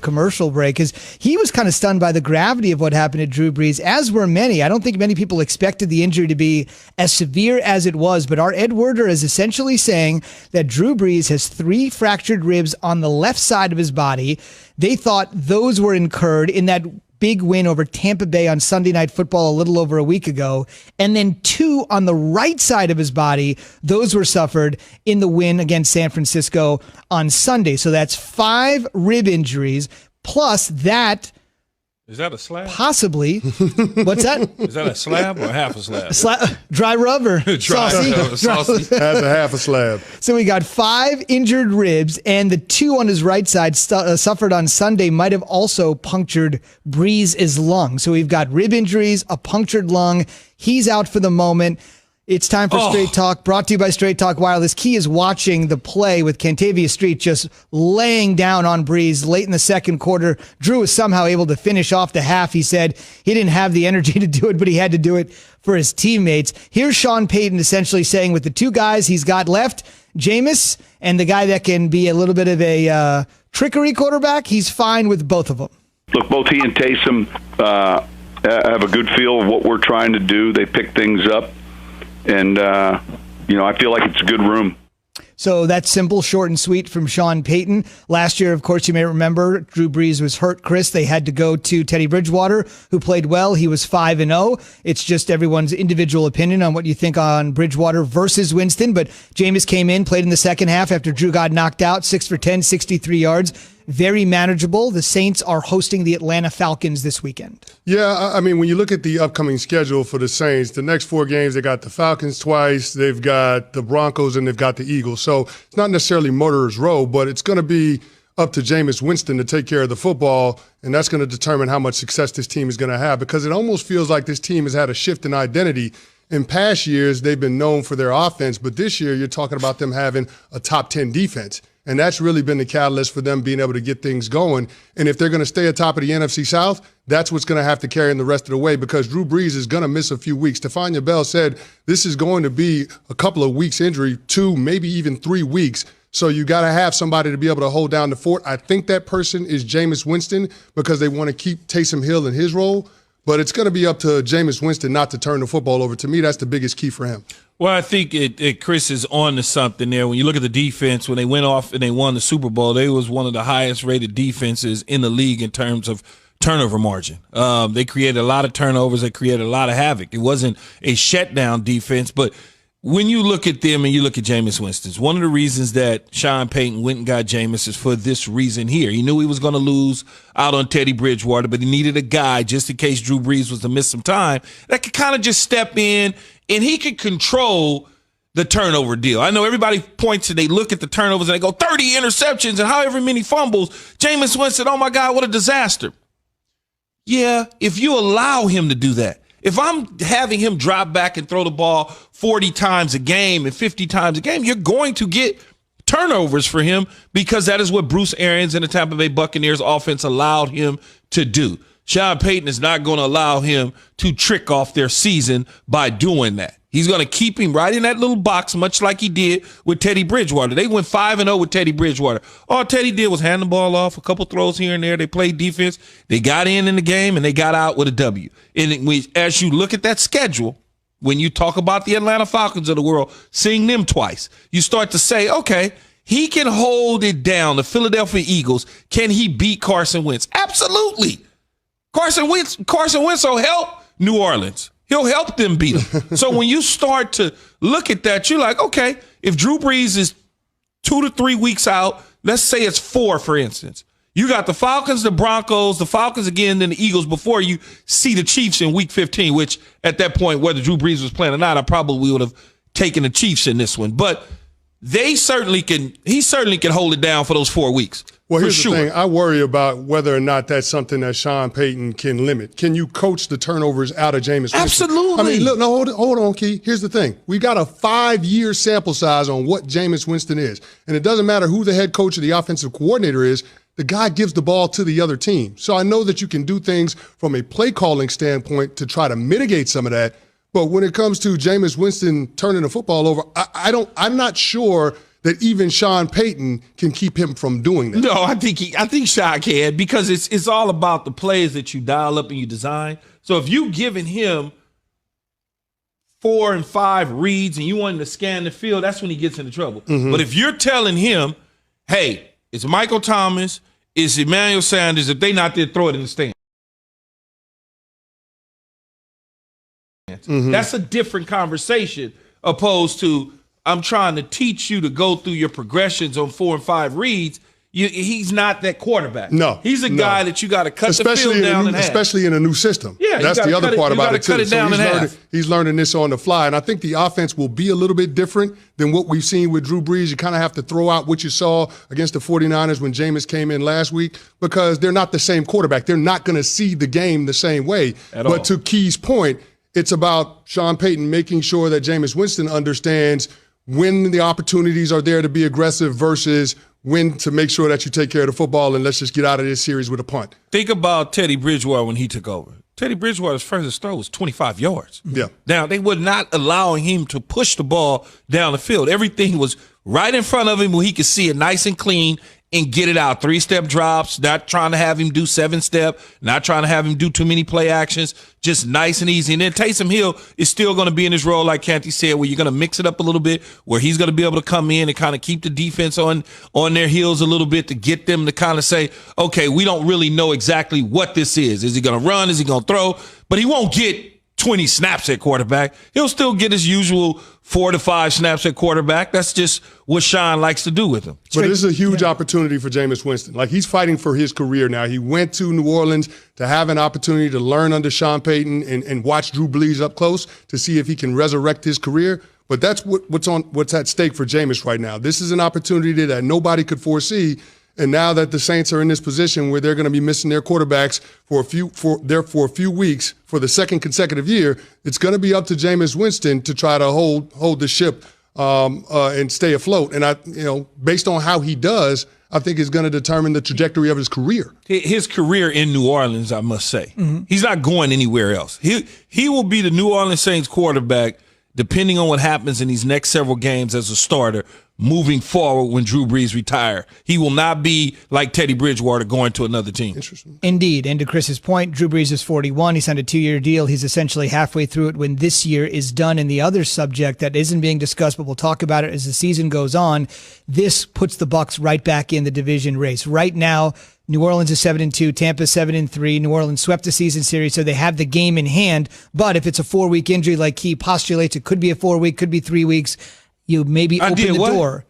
commercial break, because he was kind of stunned by the gravity of what happened to Drew Brees, as were many. I don't think many people expected the injury to be as severe as it was, but our Ed Werder is essentially saying that Drew Brees has 3 fractured ribs on the left side of his body. They thought those were incurred in that big win over Tampa Bay on Sunday Night Football a little over a week ago. And then 2 on the right side of his body. Those were suffered in the win against San Francisco on Sunday. So that's 5 rib injuries plus that. Is that a slab? Possibly. What's that? Is that a slab or half a slab? Dry rubber. Saucy. That's a half a slab. So we got 5 injured ribs, and the 2 on his right side suffered on Sunday might have also punctured Brees' lung. So we've got rib injuries, a punctured lung. He's out for the moment. It's time for Straight Talk, brought to you by Straight Talk Wireless. Key is watching the play with Kentavia Street just laying down on Brees late in the second quarter. Drew was somehow able to finish off the half. He said he didn't have the energy to do it, but he had to do it for his teammates. Here's Sean Payton essentially saying with the 2 guys he's got left, Jameis and the guy that can be a little bit of a trickery quarterback, he's fine with both of them. Look, both he and Taysom have a good feel of what we're trying to do. They pick things up. And, I feel like it's a good room. So that's simple, short, and sweet from Sean Payton. Last year, of course, you may remember, Drew Brees was hurt, Chris. They had to go to Teddy Bridgewater, who played well. He was 5-0. It's just everyone's individual opinion on what you think on Bridgewater versus Winston. But Jameis came in, played in the second half after Drew got knocked out, 6 for 10, 63 yards. Very manageable. The Saints are hosting the Atlanta Falcons this weekend. Yeah, I mean, when you look at the upcoming schedule for the Saints, the next 4 games, they got the Falcons twice, they've got the Broncos, and they've got the Eagles. So it's not necessarily murderer's row, but it's going to be up to Jameis Winston to take care of the football, and that's going to determine how much success this team is going to have, because it almost feels like this team has had a shift in identity. In past years, they've been known for their offense, but this year you're talking about them having a top 10 defense. And that's really been the catalyst for them being able to get things going. And if they're going to stay atop of the NFC South, that's what's going to have to carry in the rest of the way, because Drew Brees is going to miss a few weeks. Stephania Bell said this is going to be a couple of weeks injury, 2, maybe even 3 weeks. So you got to have somebody to be able to hold down the fort. I think that person is Jameis Winston, because they want to keep Taysom Hill in his role. But it's going to be up to Jameis Winston not to turn the football over. To me, that's the biggest key for him. Well, I think Chris is on to something there. When you look at the defense, when they went off and they won the Super Bowl, they was one of the highest-rated defenses in the league in terms of turnover margin. They created a lot of turnovers. They created a lot of havoc. It wasn't a shutdown defense, but when you look at them and you look at Jameis Winston, one of the reasons that Sean Payton went and got Jameis is for this reason here. He knew he was going to lose out on Teddy Bridgewater, but he needed a guy just in case Drew Brees was to miss some time that could kind of just step in and he could control the turnover deal. I know everybody points and they look at the turnovers and they go 30 interceptions and however many fumbles. Jameis Winston, oh my God, what a disaster. Yeah, if you allow him to do that. If I'm having him drop back and throw the ball 40 times a game and 50 times a game, you're going to get turnovers for him, because that is what Bruce Arians and the Tampa Bay Buccaneers offense allowed him to do. Sean Payton is not going to allow him to trick off their season by doing that. He's going to keep him right in that little box, much like he did with Teddy Bridgewater. They went 5-0 with Teddy Bridgewater. All Teddy did was hand the ball off, a couple throws here and there. They played defense. They got in the game, and they got out with a W. And as you look at that schedule, when you talk about the Atlanta Falcons of the world, seeing them twice, you start to say, okay, he can hold it down. The Philadelphia Eagles, can he beat Carson Wentz? Absolutely. Carson Wentz will help New Orleans. He'll help them beat them. So when you start to look at that, you're like, okay, if Drew Brees is 2 to 3 weeks out, let's say it's 4, for instance. You got the Falcons, the Broncos, the Falcons again, then the Eagles before you see the Chiefs in Week 15, which at that point, whether Drew Brees was playing or not, I probably would have taken the Chiefs in this one. But he certainly can hold it down for those 4 weeks. Well, here's the thing. I worry about whether or not that's something that Sean Payton can limit. Can you coach the turnovers out of Jameis Winston? Absolutely. I mean, look, no, hold on, Key. Here's the thing. We got a 5-year sample size on what Jameis Winston is. And it doesn't matter who the head coach or the offensive coordinator is. The guy gives the ball to the other team. So I know that you can do things from a play calling standpoint to try to mitigate some of that. But when it comes to Jameis Winston turning the football over, I'm not sure that even Sean Payton can keep him from doing that. No, I think Sean can, because it's all about the plays that you dial up and you design. So if you giving him 4 and 5 reads and you want him to scan the field, that's when he gets into trouble. But if you're telling him, hey, it's Michael Thomas, it's Emmanuel Sanders, if they not there, throw it in the stand. That's a different conversation opposed to I'm trying to teach you to go through your progressions on 4 and 5 reads. He's not that quarterback. No, he's a guy that you got to cut the field down in half. Especially in a new system. Yeah, that's the other part about it too. He's learning this on the fly, and I think the offense will be a little bit different than what we've seen with Drew Brees. You kind of have to throw out what you saw against the 49ers when Jameis came in last week, because they're not the same quarterback. They're not going to see the game the same way. But to Key's point, it's about Sean Payton making sure that Jameis Winston understands when the opportunities are there to be aggressive versus when to make sure that you take care of the football and let's just get out of this series with a punt. Think about Teddy Bridgewater when he took over. Teddy Bridgewater's first throw was 25 yards. Yeah. Now, they were not allowing him to push the ball down the field. Everything was right in front of him where he could see it nice and clean and get it out. 3-step drops, not trying to have him do 7-step, not trying to have him do too many play actions, just nice and easy. And then Taysom Hill is still going to be in his role, like Canty said, where you're going to mix it up a little bit, where he's going to be able to come in and kind of keep the defense on their heels a little bit to get them to kind of say, okay, we don't really know exactly what this is. Is he going to run? Is he going to throw? But he won't get 20 snaps at quarterback. He'll still get his usual 4 to 5 snaps at quarterback. That's just what Sean likes to do with him. But this is a huge opportunity for Jameis Winston. Like, he's fighting for his career now. He went to New Orleans to have an opportunity to learn under Sean Payton and watch Drew Brees up close to see if he can resurrect his career. But that's what's at stake for Jameis right now. This is an opportunity that nobody could foresee. And now that the Saints are in this position where they're going to be missing their quarterbacks for a few weeks for the second consecutive year, it's going to be up to Jameis Winston to try to hold the ship and stay afloat. And based on how he does, I think is going to determine the trajectory of his career. His career in New Orleans, I must say, he's not going anywhere else. He will be the New Orleans Saints quarterback, depending on what happens in these next several games as a starter, moving forward when Drew Brees retire. He will not be like Teddy Bridgewater going to another team. Interesting. Indeed. And to Chris's point, Drew Brees is 41. He signed a 2-year deal. He's essentially halfway through it when this year is done. And the other subject that isn't being discussed, but we'll talk about it as the season goes on, this puts the Bucs right back in the division race. Right now, New Orleans is 7-2, Tampa 7-3. New Orleans swept the season series, so they have the game in hand. But if it's a 4-week injury, like he postulates, it could be a 4-week, could be 3 weeks. You maybe open the door.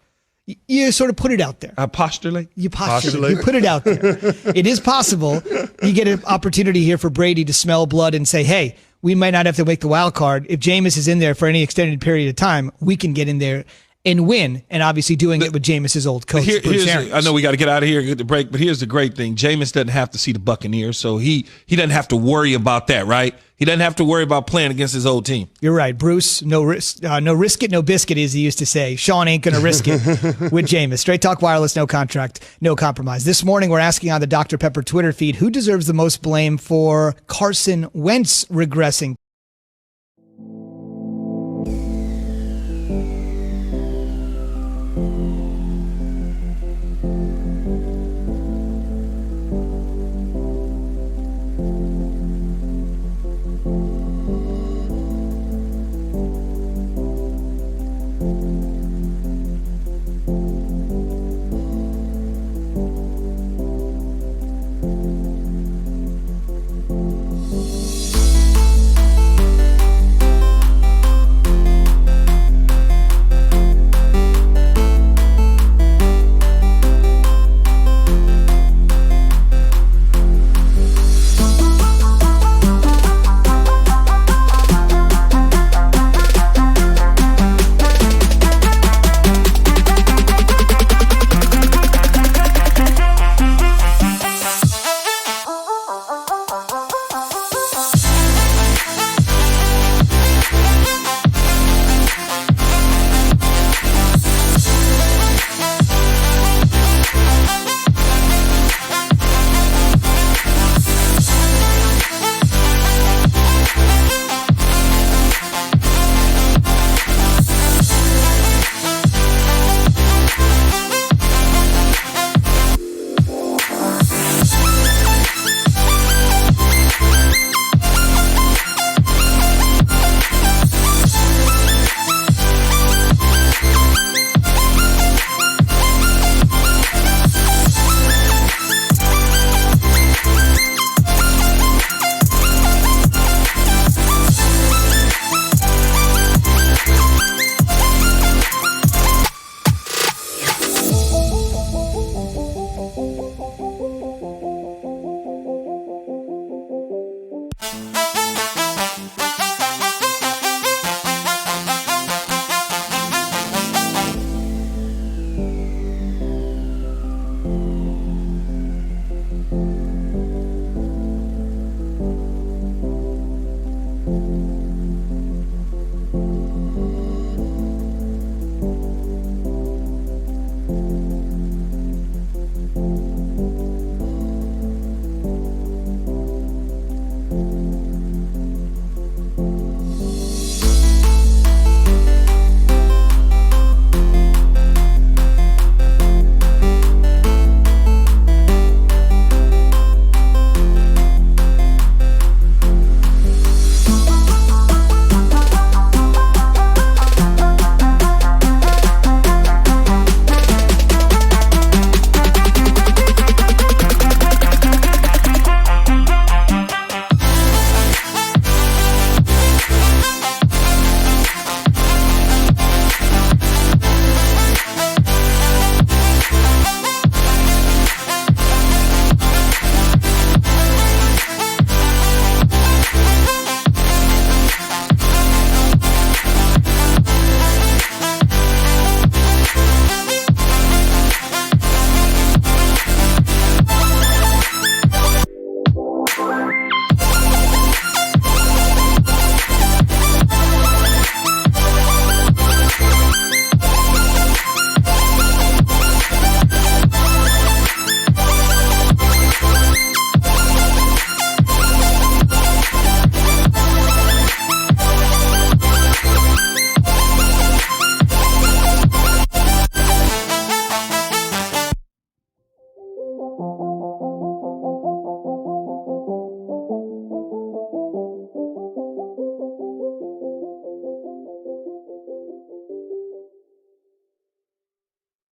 You sort of put it out there. I postulate? You postulate. You put it out there. It is possible you get an opportunity here for Brady to smell blood and say, hey, we might not have to make the wild card. If Jameis is in there for any extended period of time, we can get in there and win, and obviously doing it with Jameis's old coach, Bruce Arians. I know we got to get out of here and get the break, but here's the great thing. Jameis doesn't have to see the Buccaneers, so he doesn't have to worry about that, right? He doesn't have to worry about playing against his old team. You're right, Bruce. No risk it, no biscuit, as he used to say. Sean ain't going to risk it with Jameis. Straight Talk Wireless, no contract, no compromise. This morning, we're asking on the Dr. Pepper Twitter feed, who deserves the most blame for Carson Wentz regressing?